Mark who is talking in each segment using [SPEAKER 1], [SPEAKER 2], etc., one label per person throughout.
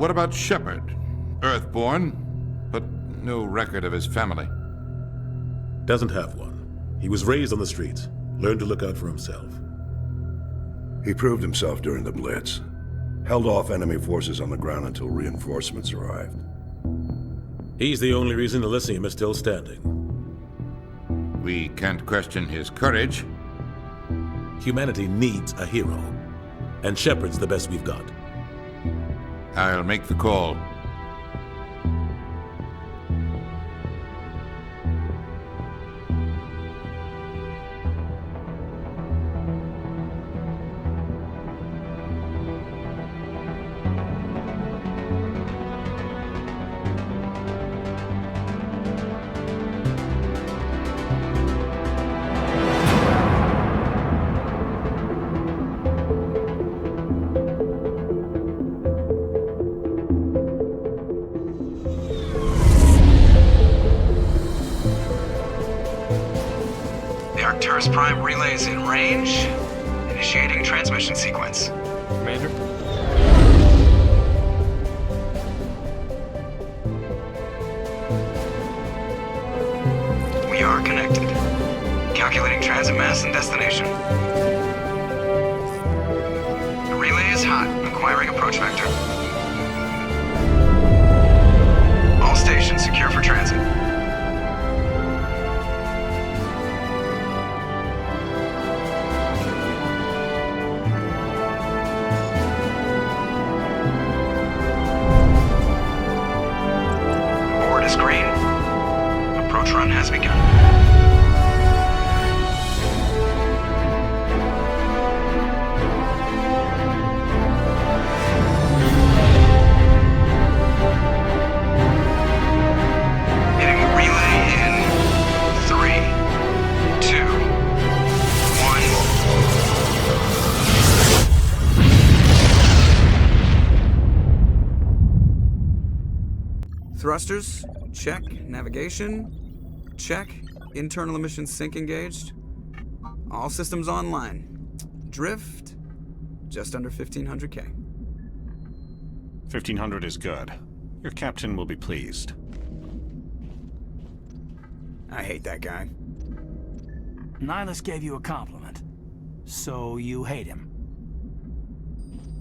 [SPEAKER 1] What about Shepard? Earthborn, but no record of his family.
[SPEAKER 2] Doesn't have one. He was raised on the streets, learned to look out for himself.
[SPEAKER 3] He proved himself during the Blitz. Held off enemy forces on the ground until reinforcements arrived.
[SPEAKER 2] He's the only reason Elysium is still standing.
[SPEAKER 1] We can't question his courage.
[SPEAKER 2] Humanity needs a hero, and Shepard's the best we've got.
[SPEAKER 1] I'll make the call.
[SPEAKER 4] Arcturus Prime relays in range. Initiating transmission sequence.
[SPEAKER 5] Commander?
[SPEAKER 4] We are connected. Calculating transit mass and destination. The relay is hot. Acquiring approach vector. All stations secure for transit. Green. Approach run has begun. Hitting the relay in 3, 2, 1.
[SPEAKER 6] Thrusters, check. Navigation, check. Internal emission sync engaged. All systems online. Drift, just under 1500K.
[SPEAKER 5] 1500 is good. Your captain will be pleased.
[SPEAKER 6] I hate that guy.
[SPEAKER 7] Nihilus gave you a compliment. So you hate him.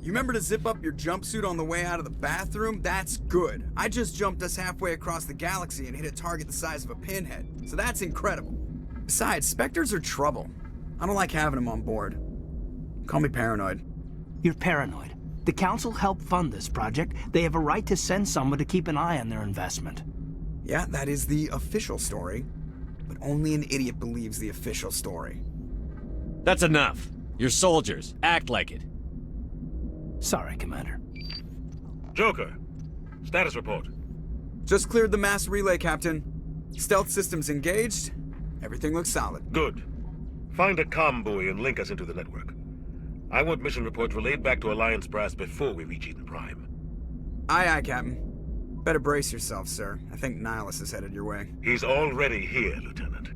[SPEAKER 6] You remember to zip up your jumpsuit on the way out of the bathroom? That's good. I just jumped us halfway across the galaxy and hit a target the size of a pinhead, so that's incredible. Besides, Spectres are trouble. I don't like having them on board. Call me paranoid.
[SPEAKER 7] You're paranoid. The Council helped fund this project. They have a right to send someone to keep an eye on their investment.
[SPEAKER 6] Yeah, that is the official story. But only an idiot believes the official story.
[SPEAKER 8] That's enough. You're soldiers. Act like it.
[SPEAKER 7] Sorry, Commander.
[SPEAKER 9] Joker, status report.
[SPEAKER 6] Just cleared the mass relay, Captain. Stealth systems engaged. Everything looks solid.
[SPEAKER 9] Good. Find a comm buoy and link us into the network. I want mission reports relayed back to Alliance Brass before we reach Eden Prime.
[SPEAKER 6] Aye, aye, Captain. Better brace yourself, sir. I think Nihilus is headed your way.
[SPEAKER 9] He's already here, Lieutenant.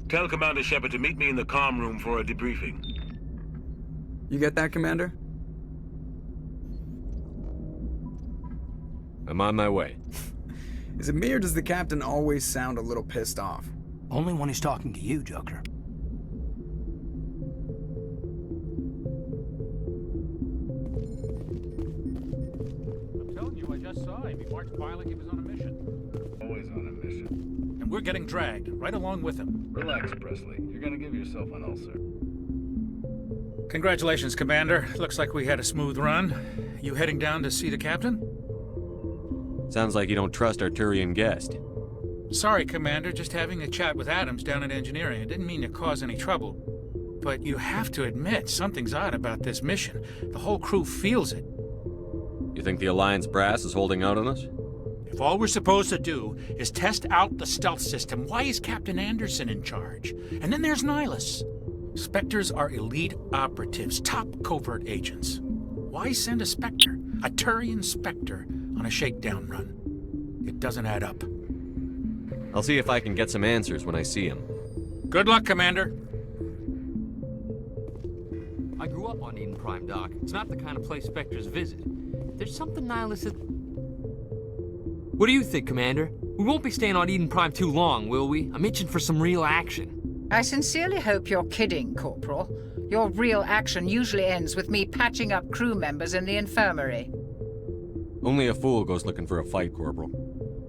[SPEAKER 9] Tell Commander Shepard to meet me in the comm room for a debriefing.
[SPEAKER 6] You get that, Commander?
[SPEAKER 8] I'm on my way.
[SPEAKER 6] Is it me or does the captain always sound a little pissed off?
[SPEAKER 7] Only when he's talking to you, Joker.
[SPEAKER 10] I'm telling you, I just saw him. He marched by like he was on a mission.
[SPEAKER 11] Always on a mission.
[SPEAKER 10] And we're getting dragged, right along with him.
[SPEAKER 11] Relax, Presley. You're gonna give yourself an ulcer.
[SPEAKER 10] Congratulations, Commander. Looks like we had a smooth run. You heading down to see the captain?
[SPEAKER 8] Sounds like you don't trust our Turian guest.
[SPEAKER 10] Sorry, Commander. Just having a chat with Adams down at engineering. I didn't mean to cause any trouble. But you have to admit, something's odd about this mission. The whole crew feels it.
[SPEAKER 8] You think the Alliance brass is holding out on us?
[SPEAKER 10] If all we're supposed to do is test out the stealth system, why is Captain Anderson in charge? And then there's Nihilus. Spectres are elite operatives, top covert agents. Why send a Spectre, a Turian Spectre, on a shakedown run? It doesn't add up.
[SPEAKER 8] I'll see if I can get some answers when I see him.
[SPEAKER 10] Good luck, Commander.
[SPEAKER 12] I grew up on Eden Prime, Doc. It's not the kind of place Spectres visit. there's something Nihilus is... What do you think, Commander? We won't be staying on Eden Prime too long, will we? I'm itching for some real action.
[SPEAKER 13] I sincerely hope you're kidding, Corporal. Your real action usually ends with me patching up crew members in the infirmary.
[SPEAKER 8] Only a fool goes looking for a fight, Corporal.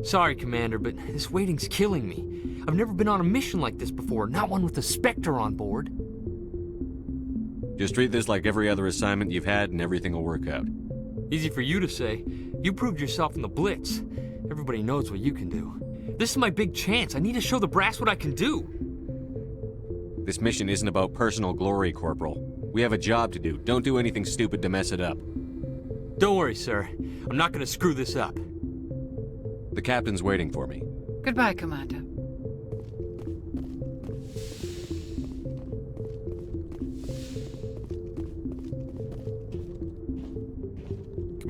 [SPEAKER 12] Sorry, Commander, but this waiting's killing me. I've never been on a mission like this before, not one with a Spectre on board.
[SPEAKER 8] Just treat this like every other assignment you've had and everything will work out.
[SPEAKER 12] Easy for you to say. You proved yourself in the Blitz. Everybody knows what you can do. This is my big chance. I need to show the brass what I can do.
[SPEAKER 8] This mission isn't about personal glory, Corporal. We have a job to do. Don't do anything stupid to mess it up.
[SPEAKER 12] Don't worry, sir. I'm not gonna screw this up.
[SPEAKER 8] The captain's waiting for me.
[SPEAKER 13] Goodbye, Commander.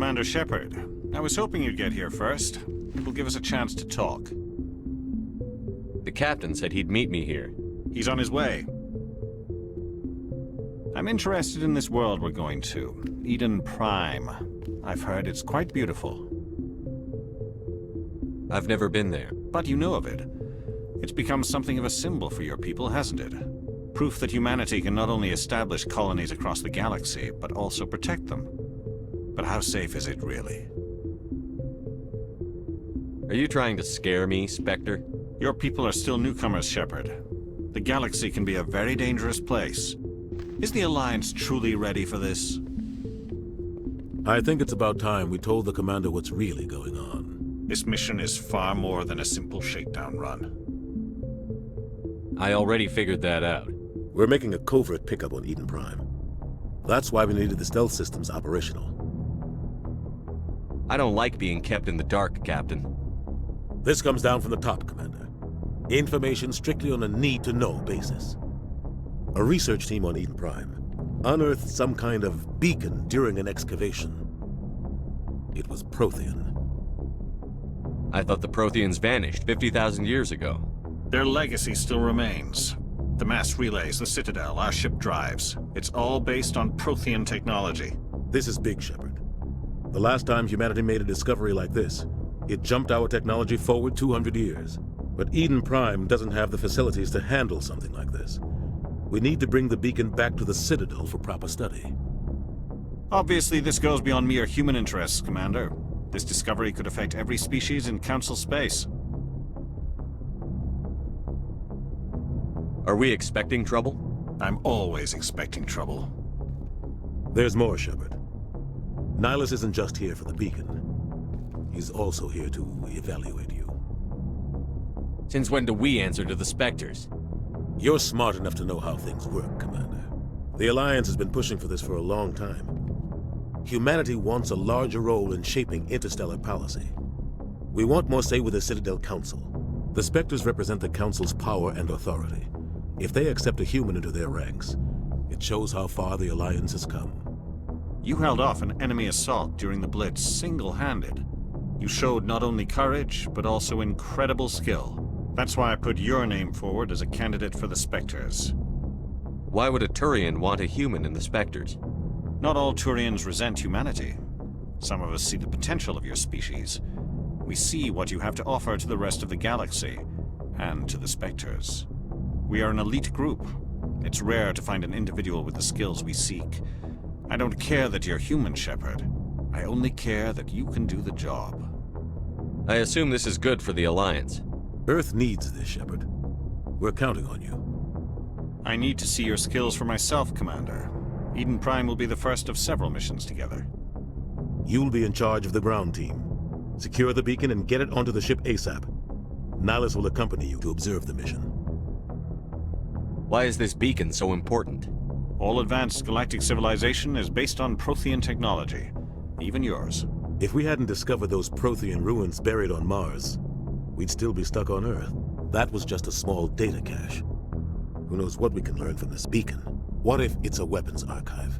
[SPEAKER 5] Commander Shepard, I was hoping you'd get here first. It will give us a chance to talk.
[SPEAKER 8] The captain said he'd meet me here.
[SPEAKER 5] He's on his way. I'm interested in this world we're going to, Eden Prime. I've heard it's quite beautiful.
[SPEAKER 8] I've never been there.
[SPEAKER 5] But you know of it. It's become something of a symbol for your people, hasn't it? Proof that humanity can not only establish colonies across the galaxy, but also protect them. But how safe is it, really?
[SPEAKER 8] Are you trying to scare me, Spectre?
[SPEAKER 5] Your people are still newcomers, Shepard. The galaxy can be a very dangerous place. Is the Alliance truly ready for this?
[SPEAKER 2] I think it's about time we told the Commander what's really going on.
[SPEAKER 5] This mission is far more than a simple shakedown run.
[SPEAKER 8] I already figured that out.
[SPEAKER 2] We're making a covert pickup on Eden Prime. That's why we needed the stealth systems operational.
[SPEAKER 8] I don't like being kept in the dark, Captain.
[SPEAKER 2] This comes down from the top, Commander. Information strictly on a need-to-know basis. A research team on Eden Prime unearthed some kind of beacon during an excavation. It was Prothean.
[SPEAKER 8] I thought the Protheans vanished 50,000 years ago.
[SPEAKER 5] Their legacy still remains. The mass relays, the Citadel, our ship drives. It's all based on Prothean technology.
[SPEAKER 2] This is big, Shepard. The last time humanity made a discovery like this, it jumped our technology forward 200 years. But Eden Prime doesn't have the facilities to handle something like this. We need to bring the beacon back to the Citadel for proper study.
[SPEAKER 5] Obviously, this goes beyond mere human interests, Commander. This discovery could affect every species in Council space.
[SPEAKER 8] Are we expecting trouble?
[SPEAKER 5] I'm always expecting trouble.
[SPEAKER 2] There's more, Shepard. Nihilus isn't just here for the beacon. He's also here to evaluate you.
[SPEAKER 8] Since when do we answer to the Spectres?
[SPEAKER 2] You're smart enough to know how things work, Commander. The Alliance has been pushing for this for a long time. Humanity wants a larger role in shaping interstellar policy. We want more say with the Citadel Council. The Spectres represent the Council's power and authority. If they accept a human into their ranks, it shows how far the Alliance has come.
[SPEAKER 5] You held off an enemy assault during the Blitz single-handed. You showed not only courage, but also incredible skill. That's why I put your name forward as a candidate for the Spectres.
[SPEAKER 8] Why would a Turian want a human in the Spectres?
[SPEAKER 5] Not all Turians resent humanity. Some of us see the potential of your species. We see what you have to offer to the rest of the galaxy, and to the Spectres. We are an elite group. It's rare to find an individual with the skills we seek. I don't care that you're human, Shepard. I only care that you can do the job.
[SPEAKER 8] I assume this is good for the Alliance.
[SPEAKER 2] Earth needs this, Shepard. We're counting on you.
[SPEAKER 5] I need to see your skills for myself, Commander. Eden Prime will be the first of several missions together.
[SPEAKER 2] You'll be in charge of the ground team. Secure the beacon and get it onto the ship ASAP. Nihilus will accompany you to observe the mission.
[SPEAKER 8] Why is this beacon so important?
[SPEAKER 5] All advanced galactic civilization is based on Prothean technology. Even yours.
[SPEAKER 2] If we hadn't discovered those Prothean ruins buried on Mars, we'd still be stuck on Earth. That was just a small data cache. Who knows what we can learn from this beacon? What if it's a weapons archive?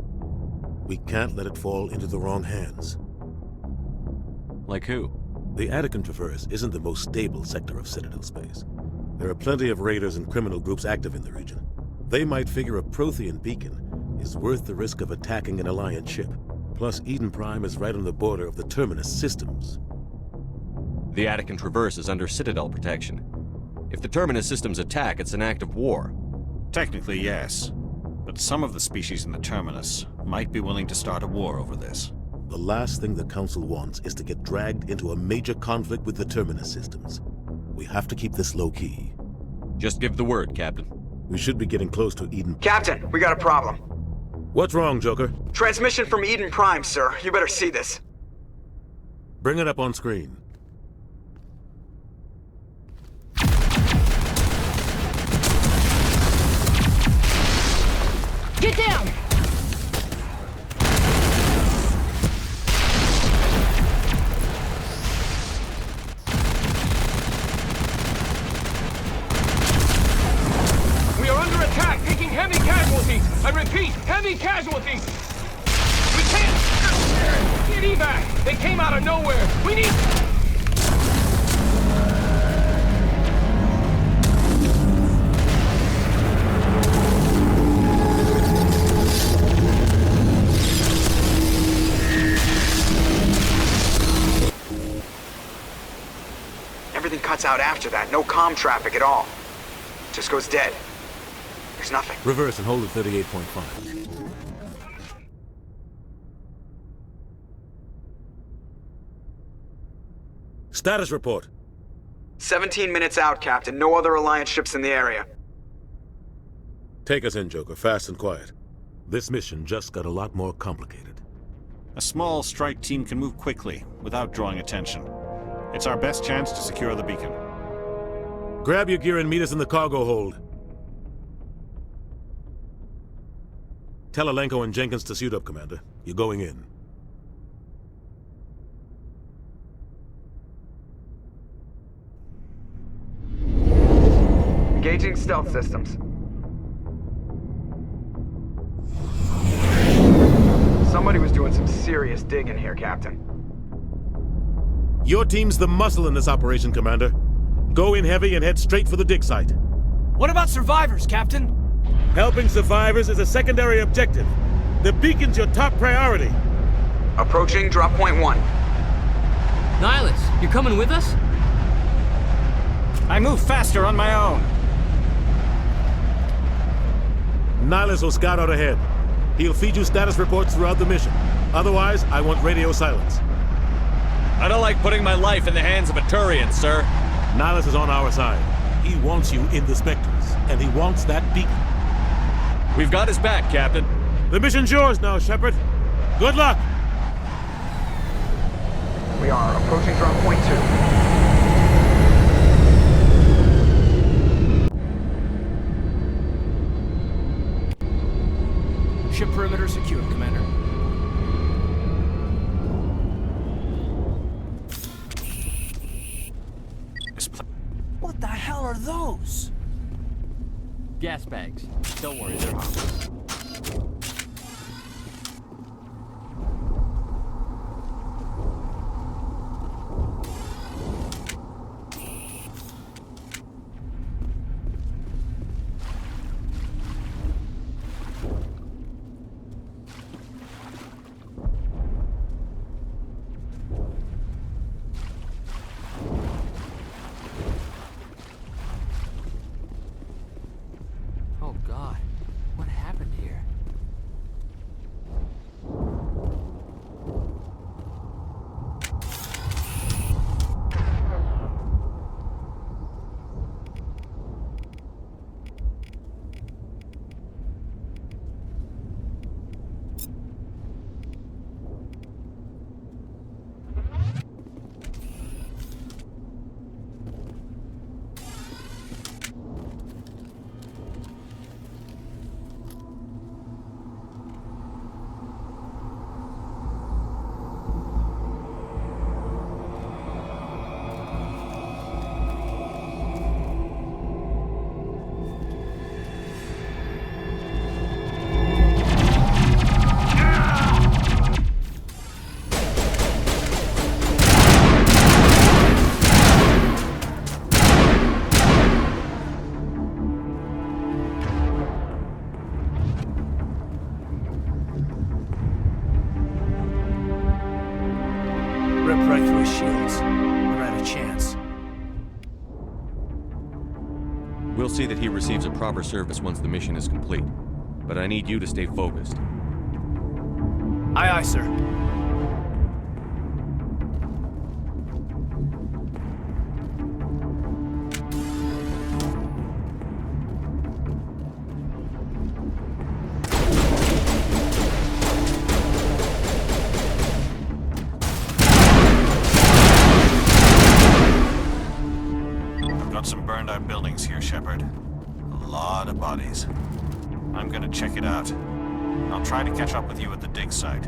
[SPEAKER 2] We can't let it fall into the wrong hands.
[SPEAKER 8] Like who?
[SPEAKER 2] The Attican Traverse isn't the most stable sector of Citadel space. There are plenty of raiders and criminal groups active in the region. They might figure a Prothean beacon is worth the risk of attacking an Alliance ship. Plus, Eden Prime is right on the border of the Terminus systems.
[SPEAKER 8] The attic and traverse is under Citadel protection. If the Terminus systems attack, it's an act of war.
[SPEAKER 5] Technically, yes. But some of the species in the Terminus might be willing to start a war over this.
[SPEAKER 2] The last thing the Council wants is to get dragged into a major conflict with the Terminus systems. We have to keep this low-key.
[SPEAKER 8] Just give the word, Captain.
[SPEAKER 2] We should be getting close to Eden.
[SPEAKER 4] Captain, we got a problem.
[SPEAKER 2] What's wrong, Joker?
[SPEAKER 4] Transmission from Eden Prime, sir. You better see this.
[SPEAKER 2] Bring it up on screen.
[SPEAKER 14] Get down!
[SPEAKER 15] We are under attack, taking heavy casualties. I repeat, heavy casualties. We can't get evac. They came out of nowhere. We need...
[SPEAKER 4] Everything cuts out after that. No comm traffic at all. Just goes dead. There's nothing.
[SPEAKER 2] Reverse and hold at 38.5. Status report.
[SPEAKER 4] 17 minutes out, Captain. No other Alliance ships in the area.
[SPEAKER 2] Take us in, Joker, fast and quiet. This mission just got a lot more complicated.
[SPEAKER 5] A small strike team can move quickly, without drawing attention. It's our best chance to secure the beacon.
[SPEAKER 2] Grab your gear and meet us in the cargo hold. Tell Alenko and Jenkins to suit up, Commander. You're going in.
[SPEAKER 4] Engaging stealth systems. Somebody was doing some serious digging here, Captain.
[SPEAKER 2] Your team's the muscle in this operation, Commander. Go in heavy and head straight for the dig site.
[SPEAKER 15] What about survivors, Captain?
[SPEAKER 2] Helping survivors is a secondary objective. The beacon's your top priority.
[SPEAKER 4] Approaching drop point 1.
[SPEAKER 12] Nihilus, you're coming with us?
[SPEAKER 5] I move faster on my own.
[SPEAKER 2] Nihilus will scout out ahead. He'll feed you status reports throughout the mission. Otherwise, I want radio silence.
[SPEAKER 8] I don't like putting my life in the hands of a Turian, sir.
[SPEAKER 2] Nihilus is on our side. He wants you in the Spectres, and he wants that beacon.
[SPEAKER 8] We've got his back, Captain.
[SPEAKER 2] The mission's yours now, Shepard. Good luck!
[SPEAKER 4] We are approaching drop point 2.
[SPEAKER 15] Ship perimeter secured, Commander.
[SPEAKER 7] What the hell are those?
[SPEAKER 12] Gas bags. Don't worry, they're harmless. Oh God, what happened here?
[SPEAKER 8] We'll see that he receives a proper service once the mission is complete. But I need you to stay focused.
[SPEAKER 7] Aye, aye, sir.
[SPEAKER 5] Got some burned out buildings here, Shepard. A lot of bodies. I'm gonna check it out. I'll try to catch up with you at the dig site.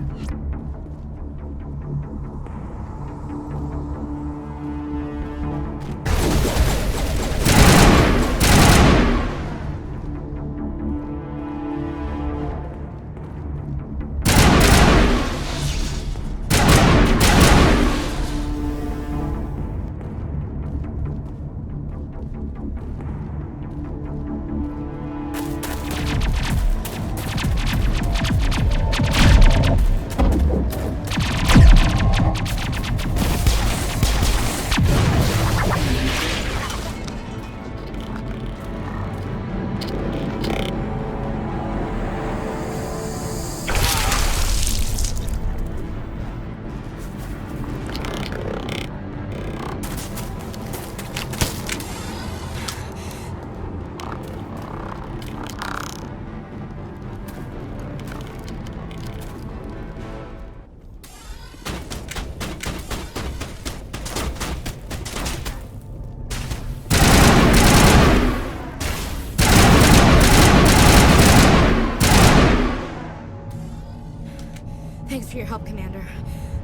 [SPEAKER 14] Thanks for your help, Commander.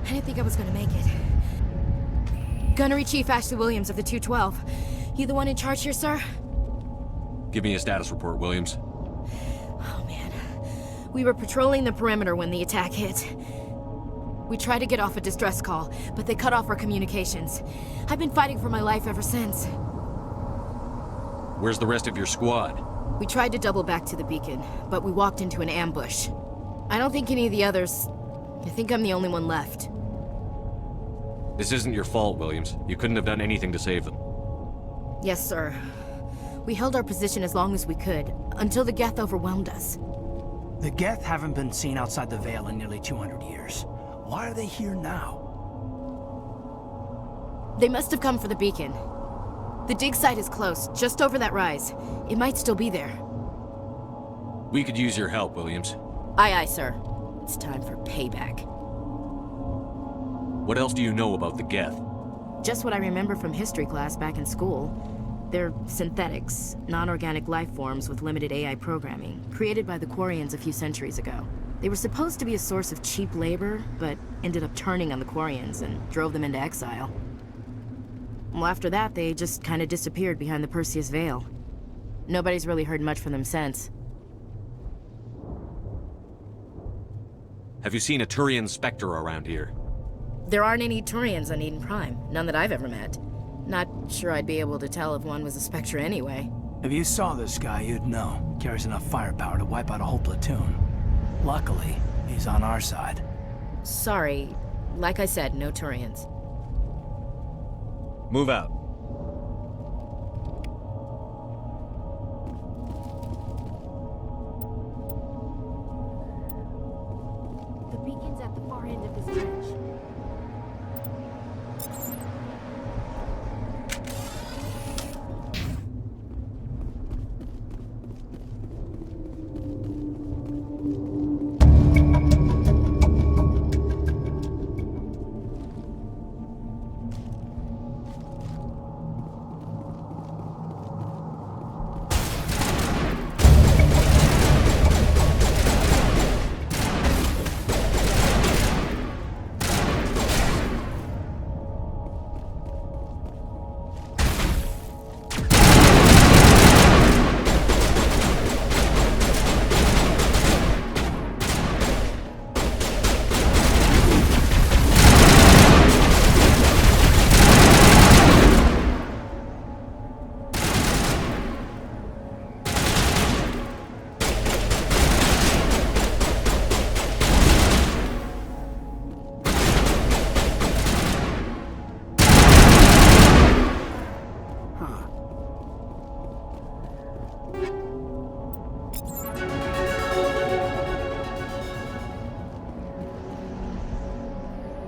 [SPEAKER 14] I didn't think I was gonna make it. Gunnery Chief Ashley Williams of the 212. You the one in charge here, sir?
[SPEAKER 8] Give me a status report, Williams.
[SPEAKER 14] Oh, man. We were patrolling the perimeter when the attack hit. We tried to get off a distress call, but they cut off our communications. I've been fighting for my life ever since.
[SPEAKER 8] Where's the rest of your squad?
[SPEAKER 14] We tried to double back to the beacon, but we walked into an ambush. I don't think any of the others... I think I'm the only one left.
[SPEAKER 8] This isn't your fault, Williams. You couldn't have done anything to save them.
[SPEAKER 14] Yes, sir. We held our position as long as we could, until the Geth overwhelmed us.
[SPEAKER 7] The Geth haven't been seen outside the Veil in nearly 200 years. Why are they here now?
[SPEAKER 14] They must have come for the beacon. The dig site is close, just over that rise. It might still be there.
[SPEAKER 8] We could use your help, Williams.
[SPEAKER 14] Aye, aye, sir. It's time for payback.
[SPEAKER 8] What else do you know about the Geth?
[SPEAKER 14] Just what I remember from history class back in school. They're synthetics, non-organic life forms with limited AI programming, created by the Quarians a few centuries ago. They were supposed to be a source of cheap labor, but ended up turning on the Quarians and drove them into exile. Well, after that, they just kind of disappeared behind the Perseus Veil. Nobody's really heard much from them since.
[SPEAKER 8] Have you seen a Turian Spectre around here?
[SPEAKER 14] There aren't any Turians on Eden Prime, none that I've ever met. Not sure I'd be able to tell if one was a Spectre anyway.
[SPEAKER 7] If you saw this guy, you'd know. Carries enough firepower to wipe out a whole platoon. Luckily, he's on our side.
[SPEAKER 14] Sorry. Like I said, no Turians.
[SPEAKER 8] Move out.
[SPEAKER 14] The beacon's at the far end of this trench.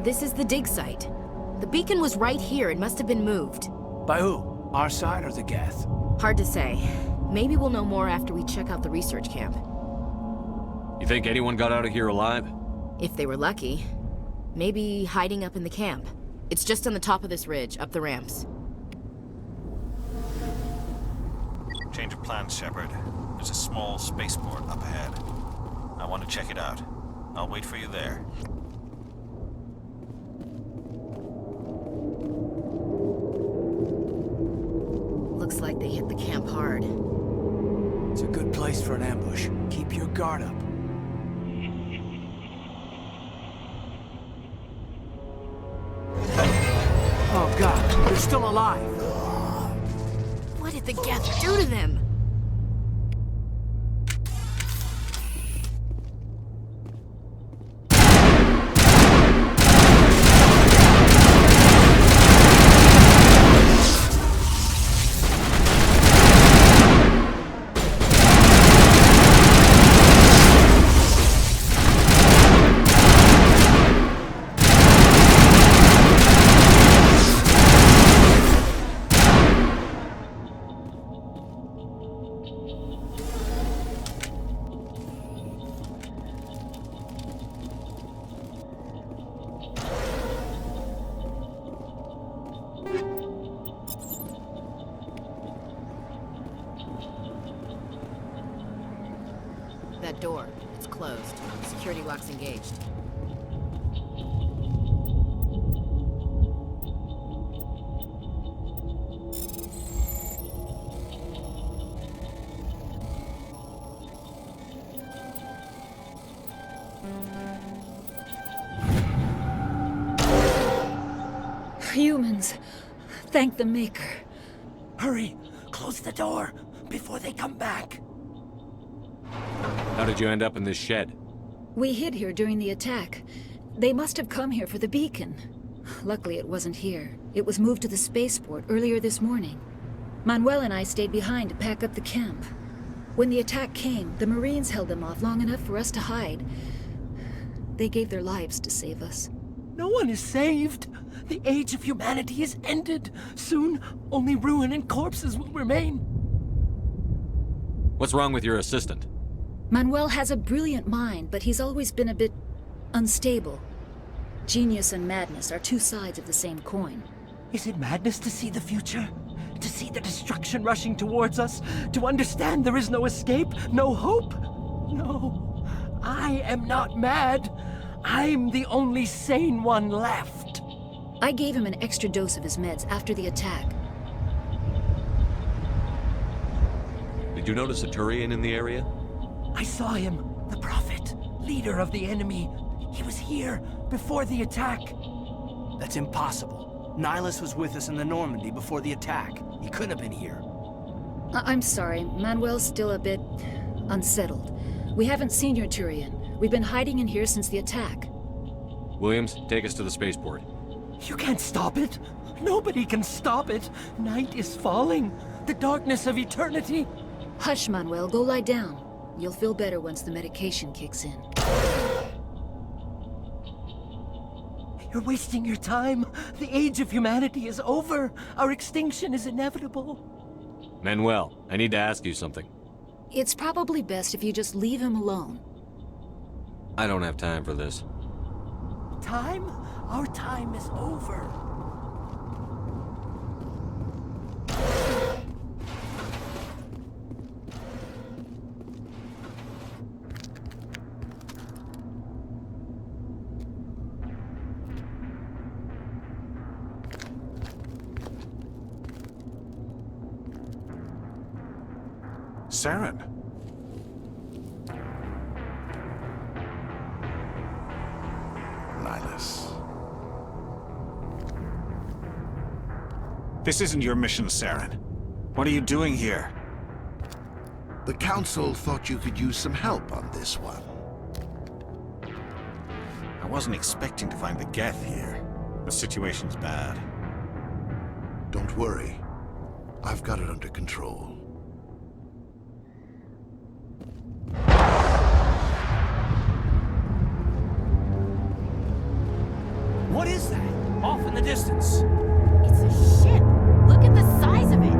[SPEAKER 14] This is the dig site. The beacon was right here. It must have been moved.
[SPEAKER 7] By who? Our side or the Geth?
[SPEAKER 14] Hard to say. Maybe we'll know more after we check out the research camp.
[SPEAKER 8] You think anyone got out of here alive?
[SPEAKER 14] If they were lucky. Maybe hiding up in the camp. It's just on the top of this ridge, up the ramps.
[SPEAKER 5] Change of plans, Shepard. There's a small spaceport up ahead. I want to check it out. I'll wait for you there.
[SPEAKER 14] Looks like they hit the camp hard.
[SPEAKER 7] It's a good place for an ambush. Keep your guard up. Oh god, they're still alive!
[SPEAKER 14] What did the Geth do to them? That door. It's closed. Security lock's engaged.
[SPEAKER 16] Humans. Thank the Maker.
[SPEAKER 7] Hurry! Close the door before they come back.
[SPEAKER 8] How did you end up in this shed?
[SPEAKER 16] We hid here during the attack. They must have come here for the beacon. Luckily, it wasn't here. It was moved to the spaceport earlier this morning. Manuel and I stayed behind to pack up the camp. When the attack came, the Marines held them off long enough for us to hide. They gave their lives to save us.
[SPEAKER 7] No one is saved. The age of humanity is ended. Soon, only ruin and corpses will remain.
[SPEAKER 8] What's wrong with your assistant?
[SPEAKER 16] Manuel has a brilliant mind, but he's always been a bit unstable. Genius and madness are two sides of the same coin.
[SPEAKER 7] Is it madness to see the future? To see the destruction rushing towards us? To understand there is no escape? No hope? No. I am not mad. I'm the only sane one left.
[SPEAKER 16] I gave him an extra dose of his meds after the attack.
[SPEAKER 8] Did you notice a Turian in the area?
[SPEAKER 7] I saw him, the Prophet, leader of the enemy. He was here before the attack. That's impossible. Nihilus was with us in the Normandy before the attack. He couldn't have been here.
[SPEAKER 16] I'm sorry, Manuel's still a bit unsettled. We haven't seen your Turian. We've been hiding in here since the attack.
[SPEAKER 8] Williams, take us to the spaceport.
[SPEAKER 7] You can't stop it. Nobody can stop it. Night is falling. The darkness of eternity.
[SPEAKER 16] Hush, Manuel. Go lie down. You'll feel better once the medication kicks in.
[SPEAKER 7] You're wasting your time. The age of humanity is over. Our extinction is inevitable.
[SPEAKER 8] Manuel, I need to ask you something.
[SPEAKER 16] It's probably best if you just leave him alone.
[SPEAKER 8] I don't have time for this.
[SPEAKER 7] Time? Our time is over.
[SPEAKER 1] Saren. Nihilus.
[SPEAKER 5] This isn't your mission, Saren. What are you doing here?
[SPEAKER 17] The Council thought you could use some help on this one.
[SPEAKER 5] I wasn't expecting to find the Geth here. The situation's bad.
[SPEAKER 17] Don't worry. I've got it under control.
[SPEAKER 7] the distance.
[SPEAKER 14] It's a ship. Look at the size of it.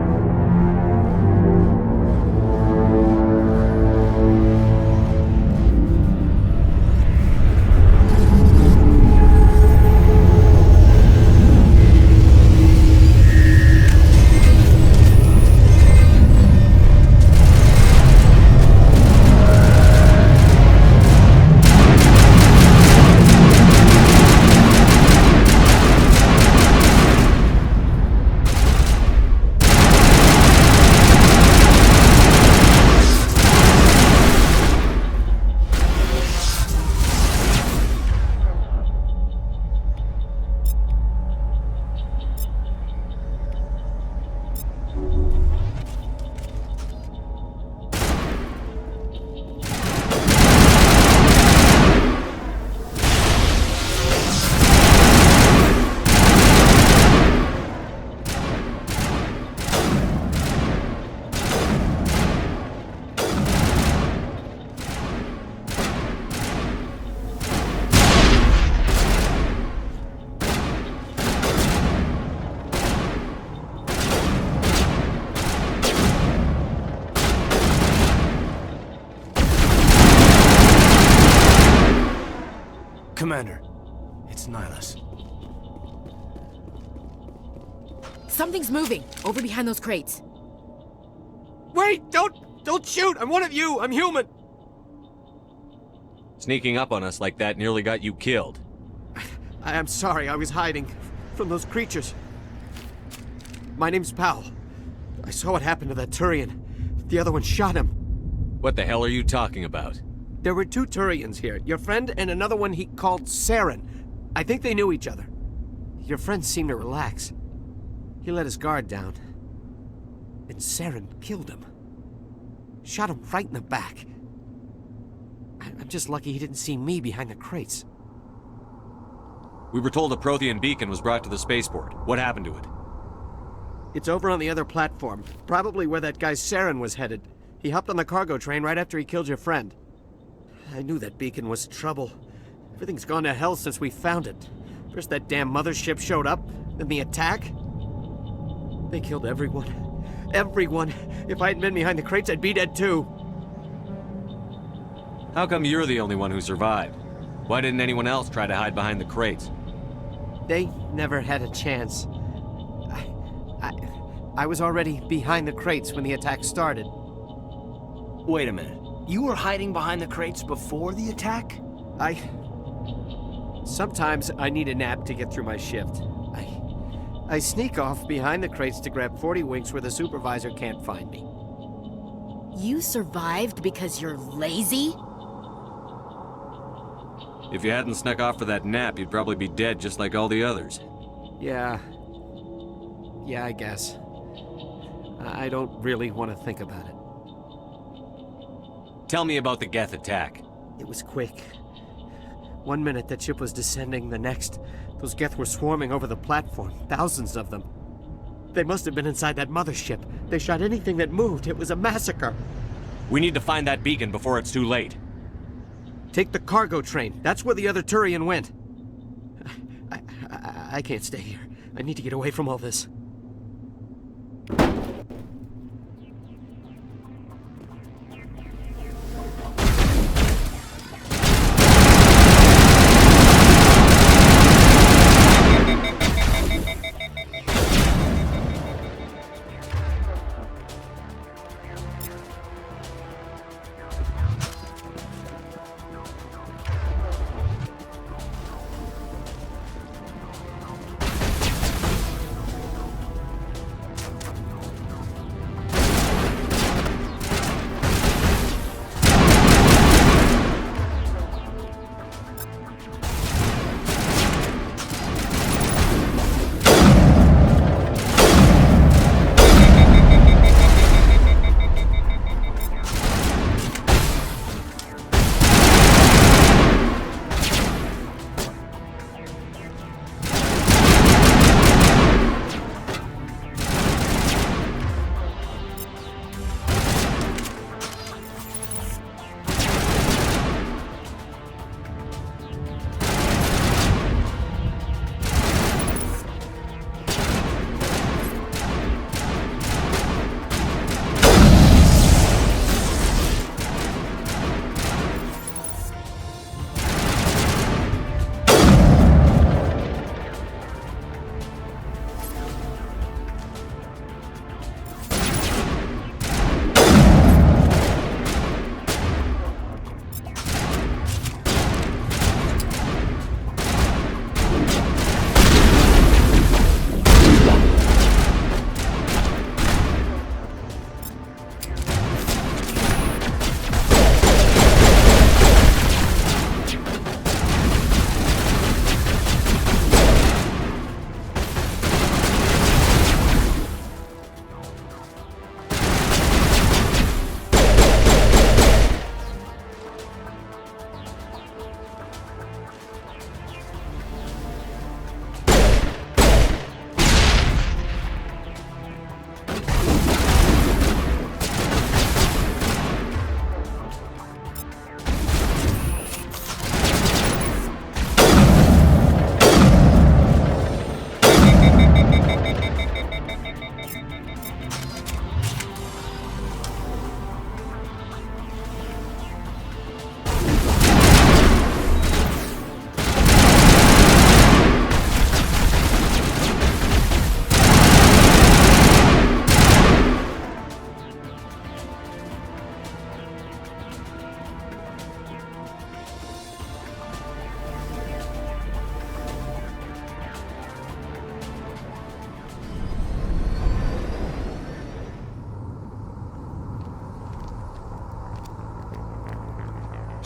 [SPEAKER 7] Commander, it's Nihilus.
[SPEAKER 14] Something's moving over behind those crates.
[SPEAKER 7] Wait! Don't shoot! I'm one of you! I'm human!
[SPEAKER 8] Sneaking up on us like that nearly got you killed.
[SPEAKER 7] I'm sorry, I was hiding from those creatures. My name's Powell. I saw what happened to that Turian. The other one shot him.
[SPEAKER 8] What the hell are you talking about?
[SPEAKER 7] There were 2 Turians here. Your friend and another one he called Saren. I think they knew each other. Your friend seemed to relax. He let his guard down. And Saren killed him. Shot him right in the back. I'm just lucky he didn't see me behind the crates.
[SPEAKER 8] We were told a Prothean beacon was brought to the spaceport. What happened to it?
[SPEAKER 7] It's over on the other platform. Probably where that guy Saren was headed. He hopped on the cargo train right after he killed your friend. I knew that beacon was trouble. Everything's gone to hell since we found it. First that damn mothership showed up, then the attack. They killed everyone. Everyone. If I hadn't been behind the crates, I'd be dead too.
[SPEAKER 8] How come you're the only one who survived? Why didn't anyone else try to hide behind the crates?
[SPEAKER 7] They never had a chance. I was already behind the crates when the attack started.
[SPEAKER 18] Wait a minute. You were hiding behind the crates before the attack?
[SPEAKER 7] Sometimes I need a nap to get through my shift. I sneak off behind the crates to grab 40 winks where the supervisor can't find me.
[SPEAKER 14] You survived because you're lazy?
[SPEAKER 8] If you hadn't snuck off for that nap, you'd probably be dead just like all the others.
[SPEAKER 7] Yeah, I guess. I don't really want to think about it.
[SPEAKER 8] Tell me about the Geth attack.
[SPEAKER 7] It was quick. 1 minute that ship was descending, the next, those Geth were swarming over the platform, thousands of them. They must have been inside that mothership. They shot anything that moved. It was a massacre.
[SPEAKER 8] We need to find that beacon before it's too late.
[SPEAKER 7] Take the cargo train. That's where the other Turian went. I can't stay here. I need to get away from all this.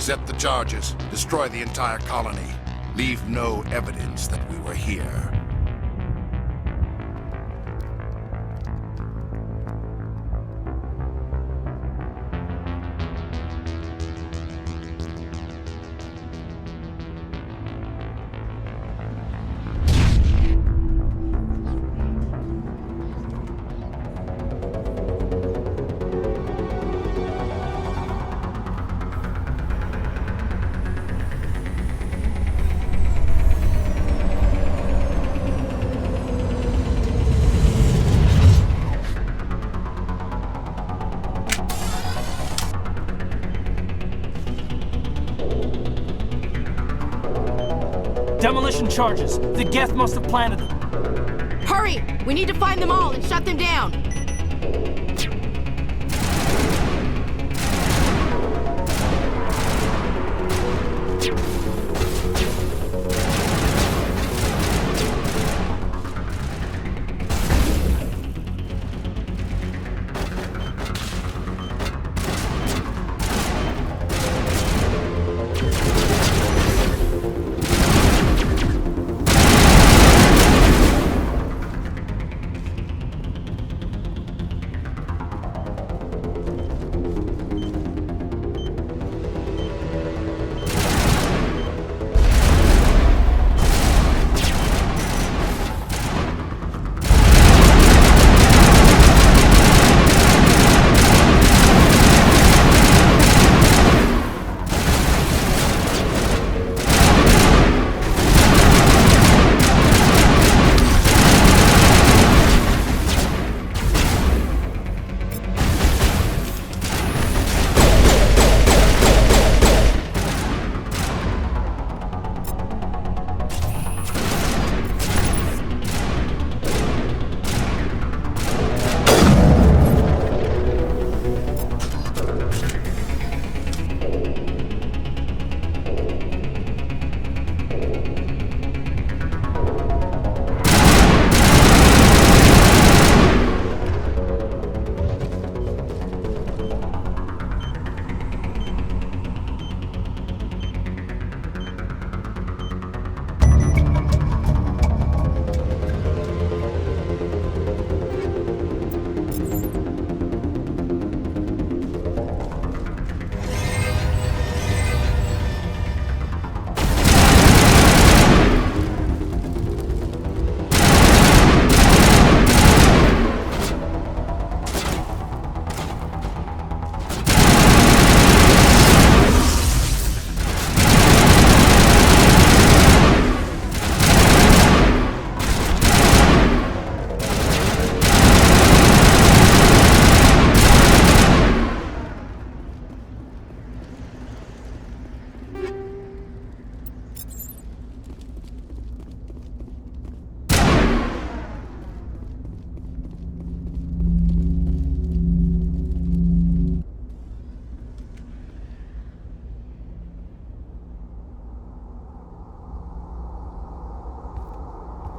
[SPEAKER 17] Accept the charges. Destroy the entire colony. Leave no evidence that we were here.
[SPEAKER 7] Demolition charges. The Geth must have planted them.
[SPEAKER 14] Hurry! We need to find them all and shut them down!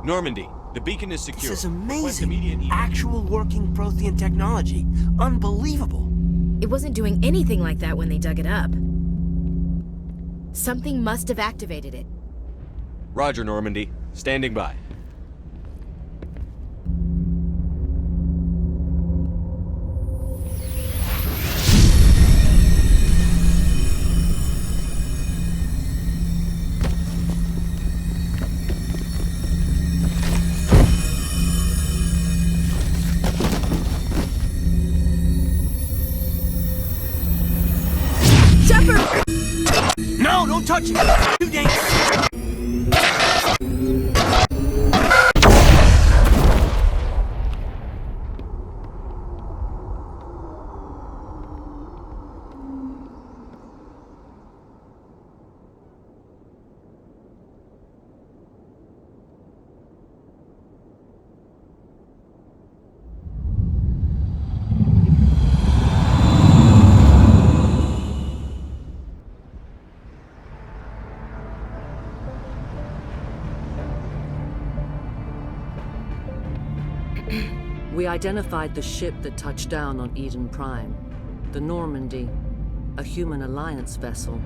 [SPEAKER 8] Normandy, the beacon is secure.
[SPEAKER 18] This is amazing. Actual working Prothean technology. Unbelievable.
[SPEAKER 14] It wasn't doing anything like that when they dug it up. Something must have activated it.
[SPEAKER 8] Roger, Normandy. Standing by.
[SPEAKER 18] No, don't touch it! Too dangerous!
[SPEAKER 19] We identified the ship that touched down on Eden Prime. The Normandy, a human alliance vessel.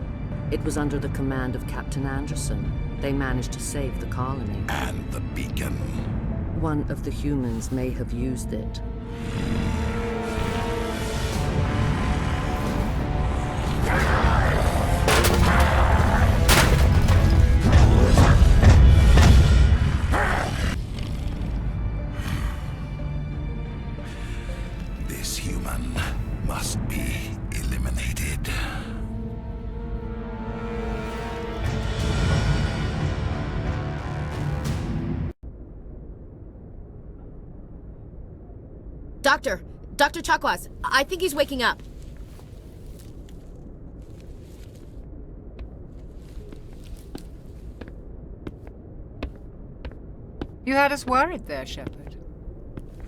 [SPEAKER 19] It was under the command of Captain Anderson. They managed to save the colony.
[SPEAKER 17] And the beacon.
[SPEAKER 19] One of the humans may have used it.
[SPEAKER 17] This human must be eliminated.
[SPEAKER 14] Dr. Chakwas, I think he's waking up.
[SPEAKER 13] You had us worried there, Shepard.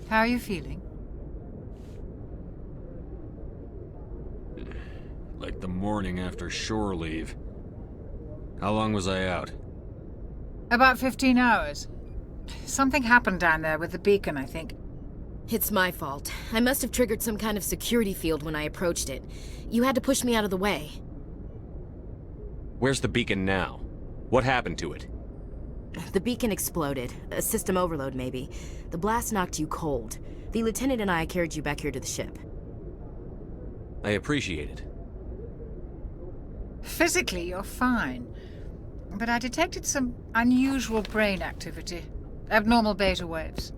[SPEAKER 13] How are you feeling?
[SPEAKER 8] Like the morning after shore leave. How long was I out?
[SPEAKER 13] About 15 hours. Something happened down there with the beacon, I think.
[SPEAKER 14] It's my fault. I must have triggered some kind of security field when I approached it. You had to push me out of the way.
[SPEAKER 8] Where's the beacon now? What happened to it?
[SPEAKER 14] The beacon exploded. A system overload, maybe. The blast knocked you cold. The lieutenant and I carried you back here to the ship.
[SPEAKER 8] I appreciate it.
[SPEAKER 13] Physically, you're fine. But I detected some unusual brain activity. Abnormal beta waves.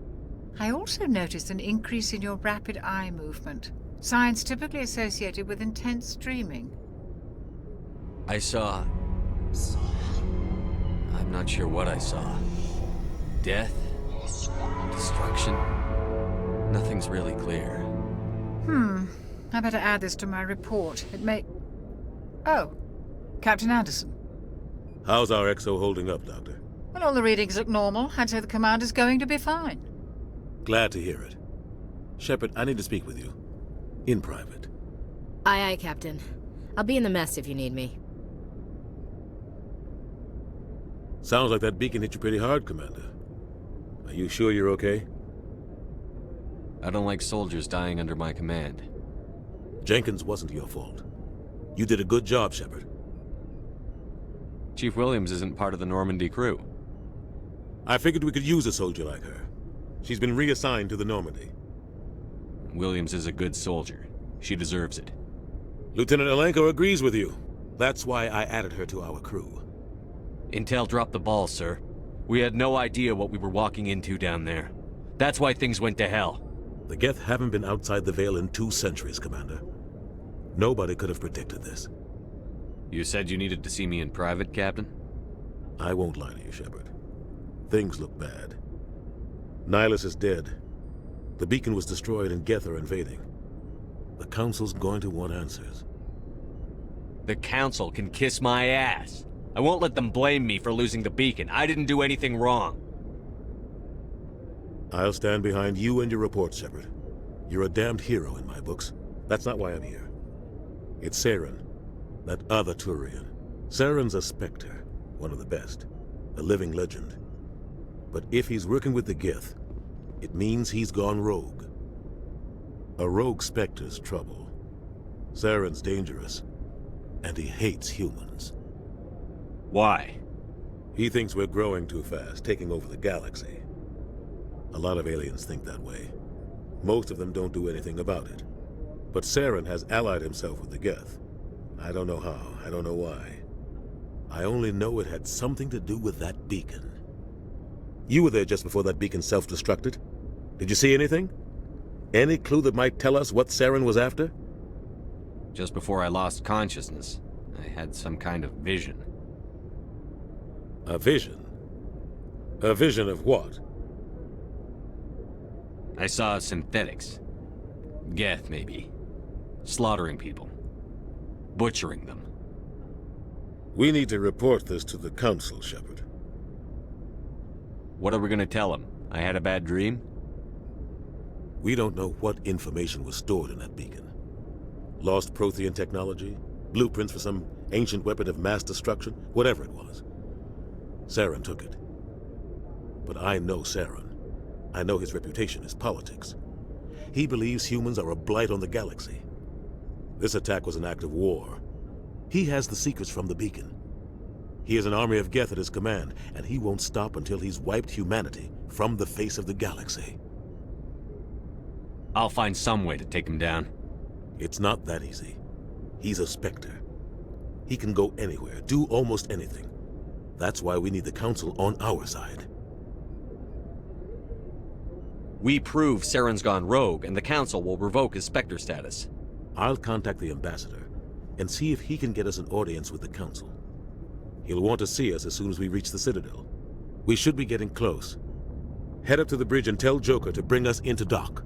[SPEAKER 13] I also noticed an increase in your rapid eye movement. Signs typically associated with intense dreaming.
[SPEAKER 8] I saw... I'm not sure what I saw. Death? Destruction? Nothing's really clear.
[SPEAKER 13] I better add this to my report. It may... Oh, Captain Anderson.
[SPEAKER 2] How's our XO holding up, Doctor?
[SPEAKER 13] Well, all the readings look normal. I'd say the commander's going to be fine.
[SPEAKER 2] Glad to hear it. Shepard, I need to speak with you. In private.
[SPEAKER 14] Aye, aye, Captain. I'll be in the mess if you need me.
[SPEAKER 2] Sounds like that beacon hit you pretty hard, Commander. Are you sure you're okay?
[SPEAKER 8] I don't like soldiers dying under my command.
[SPEAKER 2] Jenkins wasn't your fault. You did a good job, Shepard.
[SPEAKER 8] Chief Williams isn't part of the Normandy crew.
[SPEAKER 2] I figured we could use a soldier like her. She's been reassigned to the Normandy.
[SPEAKER 8] Williams is a good soldier. She deserves it.
[SPEAKER 2] Lieutenant Alenko agrees with you. That's why I added her to our crew.
[SPEAKER 8] Intel dropped the ball, sir. We had no idea what we were walking into down there. That's why things went to hell.
[SPEAKER 2] The Geth haven't been outside the Veil in 2 centuries, Commander. Nobody could have predicted this.
[SPEAKER 8] You said you needed to see me in private, Captain?
[SPEAKER 2] I won't lie to you, Shepard. Things look bad. Nihilus is dead. The beacon was destroyed and Geth are invading. The Council's going to want answers.
[SPEAKER 8] The Council can kiss my ass. I won't let them blame me for losing the beacon. I didn't do anything wrong.
[SPEAKER 2] I'll stand behind you and your report, Shepard. You're a damned hero in my books. That's not why I'm here. It's Saren, that other Turian. Saren's a Spectre, one of the best, a living legend. But if he's working with the Geth, it means he's gone rogue. A rogue Spectre's trouble. Saren's dangerous, and he hates humans.
[SPEAKER 8] Why?
[SPEAKER 2] He thinks we're growing too fast, taking over the galaxy. A lot of aliens think that way. Most of them don't do anything about it. But Saren has allied himself with the Geth. I don't know how, I don't know why. I only know it had something to do with that beacon. You were there just before that beacon self-destructed. Did you see anything? Any clue that might tell us what Saren was after?
[SPEAKER 8] Just before I lost consciousness, I had some kind of vision.
[SPEAKER 2] A vision? A vision of what?
[SPEAKER 8] I saw synthetics. Geth, maybe. Slaughtering people. Butchering them.
[SPEAKER 2] We need to report this to the Council, Shepard.
[SPEAKER 8] What are we gonna tell them? I had a bad dream?
[SPEAKER 2] We don't know what information was stored in that beacon. Lost Prothean technology? Blueprints for some ancient weapon of mass destruction? Whatever it was. Saren took it. But I know Saren. I know his reputation is politics. He believes humans are a blight on the galaxy. This attack was an act of war. He has the secrets from the beacon. He has an army of Geth at his command, and he won't stop until he's wiped humanity from the face of the galaxy.
[SPEAKER 8] I'll find some way to take him down.
[SPEAKER 2] It's not that easy. He's a Spectre. He can go anywhere, do almost anything. That's why we need the Council on our side.
[SPEAKER 8] We prove Saren's gone rogue, and the Council will revoke his Spectre status.
[SPEAKER 2] I'll contact the Ambassador and see if he can get us an audience with the Council. He'll want to see us as soon as we reach the Citadel. We should be getting close. Head up to the bridge and tell Joker to bring us into dock.